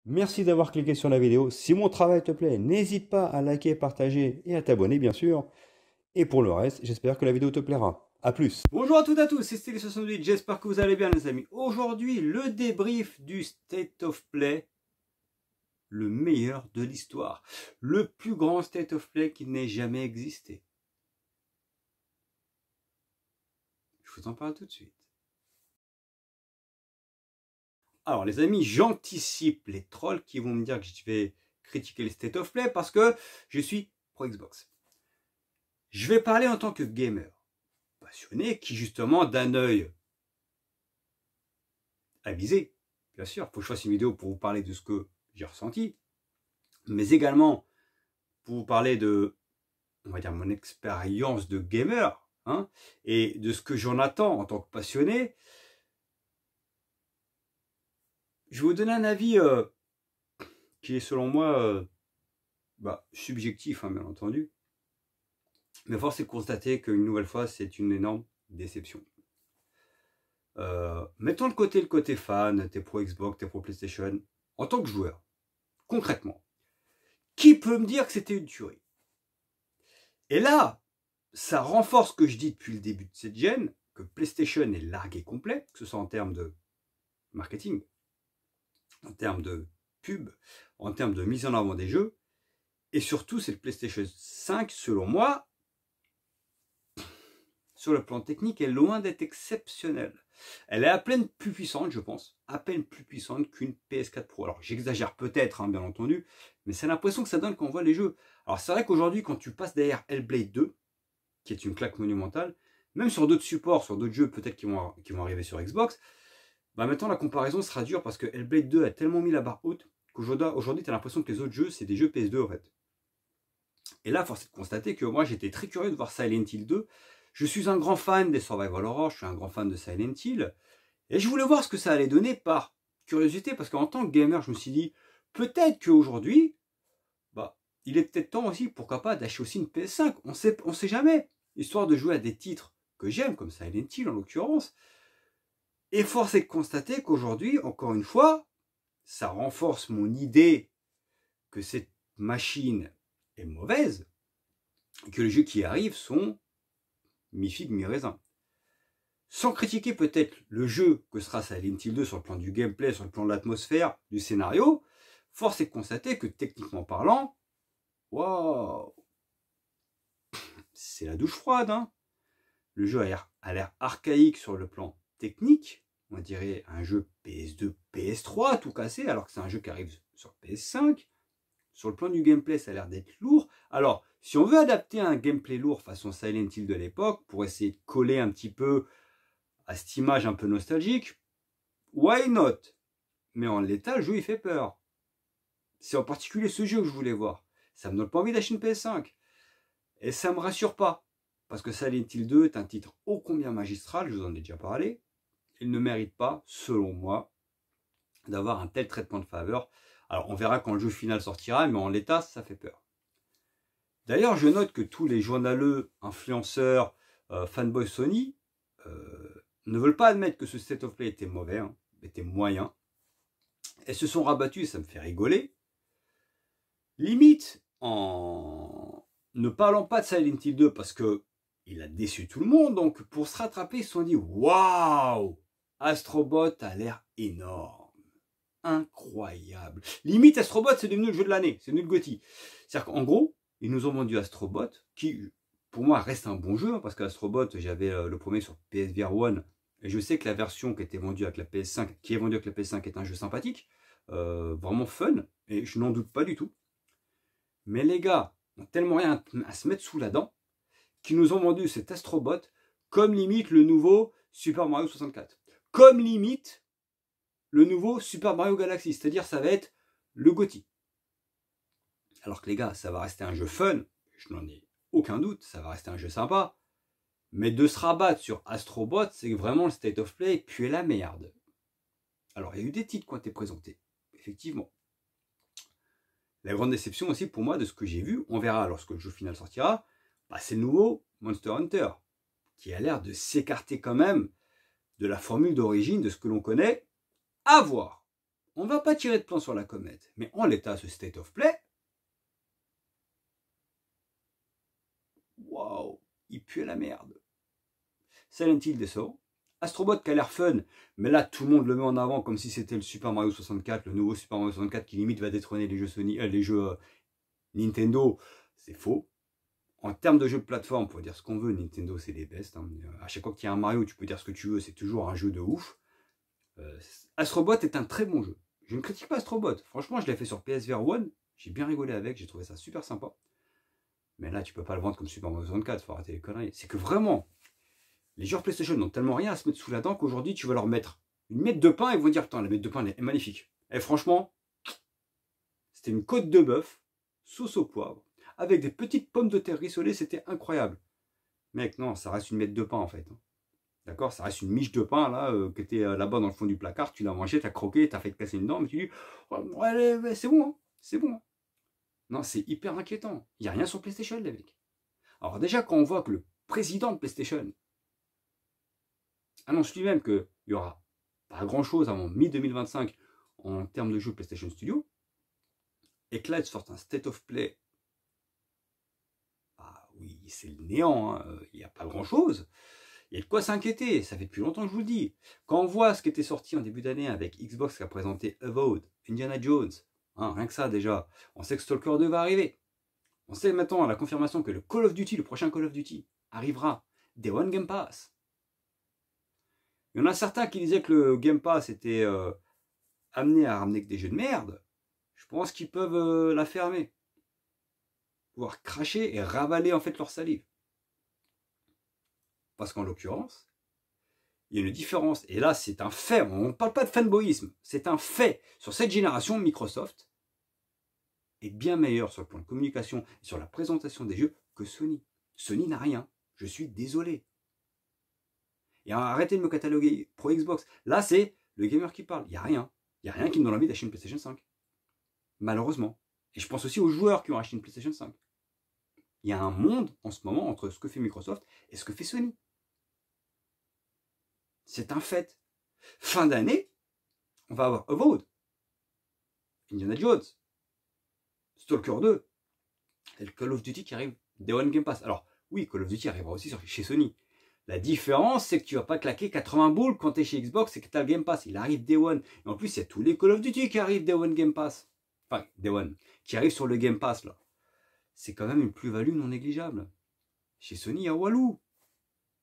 Merci d'avoir cliqué sur la vidéo. Si mon travail te plaît, n'hésite pas à liker, partager et à t'abonner, bien sûr. Et pour le reste, j'espère que la vidéo te plaira. A plus. Bonjour à toutes et à tous, c'est Stylé68, j'espère que vous allez bien les amis. Aujourd'hui, le débrief du State of Play, le meilleur de l'histoire. Le plus grand State of Play qui n'ait jamais existé. Je vous en parle tout de suite. Alors les amis, j'anticipe les trolls qui vont me dire que je vais critiquer les State of Play parce que je suis pro Xbox. Je vais parler en tant que gamer passionné qui justement d'un œil avisé, bien sûr, il faut que je fasse une vidéo pour vous parler de ce que j'ai ressenti, mais également pour vous parler de, on va dire, mon expérience de gamer, hein, et de ce que j'en attends en tant que passionné. Je vais vous donner un avis qui est selon moi subjectif, hein, bien entendu. Mais force est de constater qu'une nouvelle fois, c'est une énorme déception. Mettons de côté le côté fan, t'es pro Xbox, t'es pro PlayStation, en tant que joueur, concrètement, qui peut me dire que c'était une tuerie? Et là, ça renforce ce que je dis depuis le début de cette gen, que PlayStation est largué complet, que ce soit en termes de marketing, en termes de pub, en termes de mise en avant des jeux, et surtout c'est le PlayStation 5, selon moi, sur le plan technique, est loin d'être exceptionnelle. Elle est à peine plus puissante, je pense, à peine plus puissante qu'une PS4 Pro. Alors j'exagère peut-être, hein, bien entendu, mais c'est l'impression que ça donne quand on voit les jeux. Alors c'est vrai qu'aujourd'hui, quand tu passes derrière Hellblade 2, qui est une claque monumentale, même sur d'autres supports, sur d'autres jeux peut-être qui vont arriver sur Xbox, maintenant la comparaison sera dure parce que Hellblade 2 a tellement mis la barre haute qu'aujourd'hui tu as l'impression que les autres jeux c'est des jeux PS2 en fait. Et là, force est de constater que moi j'étais très curieux de voir Silent Hill 2. Je suis un grand fan des Survival Horror, je suis un grand fan de Silent Hill. Et je voulais voir ce que ça allait donner par curiosité, parce qu'en tant que gamer, je me suis dit, peut-être qu'aujourd'hui, il est peut-être temps aussi, pourquoi pas, d'acheter aussi une PS5. On sait jamais. Histoire de jouer à des titres que j'aime, comme Silent Hill en l'occurrence. Et force est de constater qu'aujourd'hui, encore une fois, ça renforce mon idée que cette machine est mauvaise, et que les jeux qui arrivent sont mi-figue, mi-raisin. Sans critiquer peut-être le jeu que sera Silent Hill 2 sur le plan du gameplay, sur le plan de l'atmosphère, du scénario, force est de constater que techniquement parlant, waouh, c'est la douche froide, hein. Le jeu a l'air archaïque sur le plan technique, on dirait un jeu PS2, PS3 tout cassé, alors que c'est un jeu qui arrive sur PS5. Sur le plan du gameplay, ça a l'air d'être lourd. Alors, si on veut adapter un gameplay lourd façon Silent Hill de l'époque, pour essayer de coller un petit peu à cette image un peu nostalgique, why not? Mais en l'état, le jeu il fait peur. C'est en particulier ce jeu que je voulais voir. Ça me donne pas envie d'acheter une PS5. Et ça me rassure pas. Parce que Silent Hill 2 est un titre ô combien magistral, je vous en ai déjà parlé. Il ne mérite pas, selon moi, d'avoir un tel traitement de faveur. Alors on verra quand le jeu final sortira, mais en l'état, ça fait peur. D'ailleurs, je note que tous les journaleux, influenceurs, fanboys Sony ne veulent pas admettre que ce State of Play était mauvais, hein, était moyen. Et se sont rabattus, ça me fait rigoler. Limite, en ne parlant pas de Silent Hill 2 parce que il a déçu tout le monde, donc pour se rattraper, ils se sont dit waouh, Astrobot a l'air énorme. Incroyable. Limite, Astrobot, c'est devenu le jeu de l'année, c'est devenu le GOTY. C'est-à-dire qu'en gros, ils nous ont vendu Astrobot, qui, pour moi, reste un bon jeu, hein, parce qu'Astrobot, j'avais le premier sur PSVR 1, et je sais que la version qui était vendue avec la PS5, qui est vendue avec la PS5, est un jeu sympathique, vraiment fun, et je n'en doute pas du tout. Mais les gars ont tellement rien à se mettre sous la dent, qu'ils nous ont vendu cet Astrobot comme limite le nouveau Super Mario 64. Comme limite le nouveau Super Mario Galaxy, c'est-à-dire ça va être le GOTY. Alors que les gars, ça va rester un jeu fun, je n'en ai aucun doute, ça va rester un jeu sympa, mais de se rabattre sur Astrobot, c'est vraiment le State of Play puis la merde. Alors il y a eu des titres qui ont été présentés, effectivement. La grande déception aussi pour moi de ce que j'ai vu, on verra lorsque le jeu final sortira, c'est le nouveau Monster Hunter, qui a l'air de s'écarter quand même de la formule d'origine de ce que l'on connaît. À voir. on ne va pas tirer de plan sur la comète, mais en l'état, ce state of play, waouh, il pue la merde. Silent Hill décevant. Astrobot qui a l'air fun, mais là tout le monde le met en avant comme si c'était le Super Mario 64, le nouveau Super Mario 64 qui limite va détrôner les jeux Sony, les jeux Nintendo. C'est faux. En termes de jeux de plateforme, on peut dire ce qu'on veut, Nintendo c'est les best. Hein. À chaque fois qu'il y a un Mario, tu peux dire ce que tu veux, c'est toujours un jeu de ouf. Astrobot est un très bon jeu. Je ne critique pas Astrobot. Franchement, je l'ai fait sur PSVR 1, j'ai bien rigolé avec, j'ai trouvé ça super sympa. Mais là, tu peux pas le vendre comme Super Mario 64, faut arrêter les conneries. C'est que vraiment, les joueurs PlayStation n'ont tellement rien à se mettre sous la dent qu'aujourd'hui, tu vas leur mettre une miette de pain et ils vont dire putain, la miette de pain elle est magnifique. Et franchement, c'était une côte de bœuf, sauce au poivre, avec des petites pommes de terre rissolées, c'était incroyable. Mec, non, ça reste une miette de pain en fait. D'accord, ça reste une miche de pain là, qui était là-bas dans le fond du placard, tu l'as mangé, t'as croqué, t'as fait te casser une dent, mais tu dis ouais, c'est bon, hein, c'est bon. Hein. Non, c'est hyper inquiétant. Il n'y a rien sur PlayStation, les mecs. Alors déjà, quand on voit que le président de PlayStation annonce lui-même qu'il n'y aura pas grand-chose avant mi-2025 en termes de jeux PlayStation Studio, et que là, ils sortent un State of Play, ah oui, c'est le néant, hein. Il n'y a pas grand-chose. Il y a de quoi s'inquiéter, ça fait depuis longtemps que je vous le dis. Quand on voit ce qui était sorti en début d'année avec Xbox qui a présenté Avowed, Indiana Jones, hein, rien que ça déjà, on sait que Stalker 2 va arriver. On sait maintenant la confirmation que le Call of Duty, le prochain Call of Duty, arrivera Day One Game Pass. Il y en a certains qui disaient que le Game Pass était amené à ramener que des jeux de merde. Je pense qu'ils peuvent la fermer. Pouvoir cracher et ravaler en fait leur salive. Parce qu'en l'occurrence, il y a une différence. Et là, c'est un fait. On ne parle pas de fanboyisme. C'est un fait. Sur cette génération, Microsoft est bien meilleur sur le plan de communication et sur la présentation des jeux que Sony. Sony n'a rien. Je suis désolé. Et arrêtez de me cataloguer pro Xbox. Là, c'est le gamer qui parle. Il n'y a rien. Il n'y a rien qui me donne envie d'acheter une PlayStation 5. Malheureusement. Et je pense aussi aux joueurs qui ont acheté une PlayStation 5. Il y a un monde en ce moment entre ce que fait Microsoft et ce que fait Sony. C'est un fait. Fin d'année, on va avoir Avowed, Indiana Jones, Stalker 2, et le Call of Duty qui arrive Day One Game Pass. Alors, oui, Call of Duty arrivera aussi chez Sony. La différence, c'est que tu vas pas claquer 80 boules quand tu es chez Xbox et que tu as le Game Pass. Il arrive Day One. Et en plus, il y a tous les Call of Duty qui arrivent Day One Game Pass. Enfin, Day One, qui arrivent sur le Game Pass, là. C'est quand même une plus-value non négligeable. Chez Sony, il y a Walou.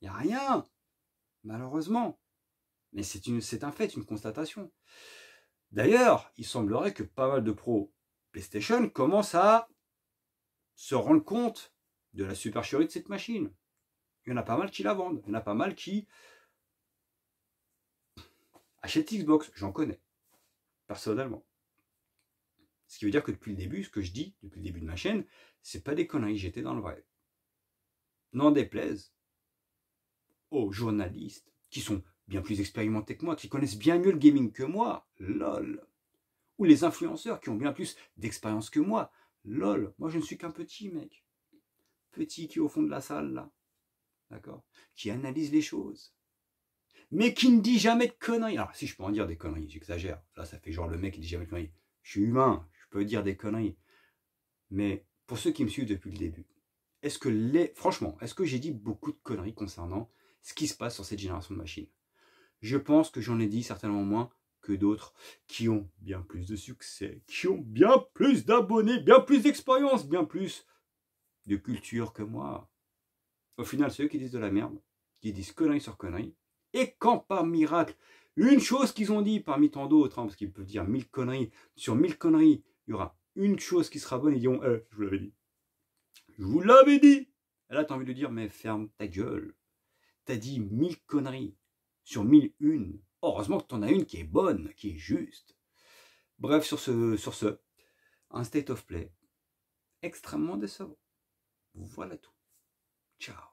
Il n'y a rien. Malheureusement. Mais c'est un fait, une constatation. D'ailleurs, il semblerait que pas mal de pros PlayStation commencent à se rendre compte de la supercherie de cette machine. Il y en a pas mal qui la vendent. Il y en a pas mal qui achètent Xbox. J'en connais, personnellement. Ce qui veut dire que depuis le début, ce que je dis, depuis le début de ma chaîne, c'est pas des conneries, j'étais dans le vrai. N'en déplaise aux journalistes qui sont bien plus expérimentés que moi, qui connaissent bien mieux le gaming que moi, lol. Ou les influenceurs qui ont bien plus d'expérience que moi, lol. Moi, je ne suis qu'un petit mec. Petit qui est au fond de la salle, là. D'accord? Qui analyse les choses. Mais qui ne dit jamais de conneries. Alors, si je peux en dire des conneries, j'exagère. Là, ça fait genre le mec qui dit jamais de conneries. Je suis humain, je peux dire des conneries. Mais pour ceux qui me suivent depuis le début, franchement, est-ce que j'ai dit beaucoup de conneries concernant ce qui se passe sur cette génération de machines? Je pense que j'en ai dit certainement moins que d'autres qui ont bien plus de succès, qui ont bien plus d'abonnés, bien plus d'expérience, bien plus de culture que moi. Au final, c'est eux qui disent de la merde, qui disent conneries sur conneries. Et quand par miracle, une chose qu'ils ont dit parmi tant d'autres, hein, parce qu'ils peuvent dire 1000 conneries, sur 1000 conneries, il y aura une chose qui sera bonne, ils diront je vous l'avais dit. Je vous l'avais dit. Et là, tu as envie de dire mais ferme ta gueule. T'as dit 1000 conneries sur 1001. Heureusement que tu en as une qui est bonne, qui est juste. Bref, sur ce, un state of play extrêmement décevant. Voilà tout. Ciao.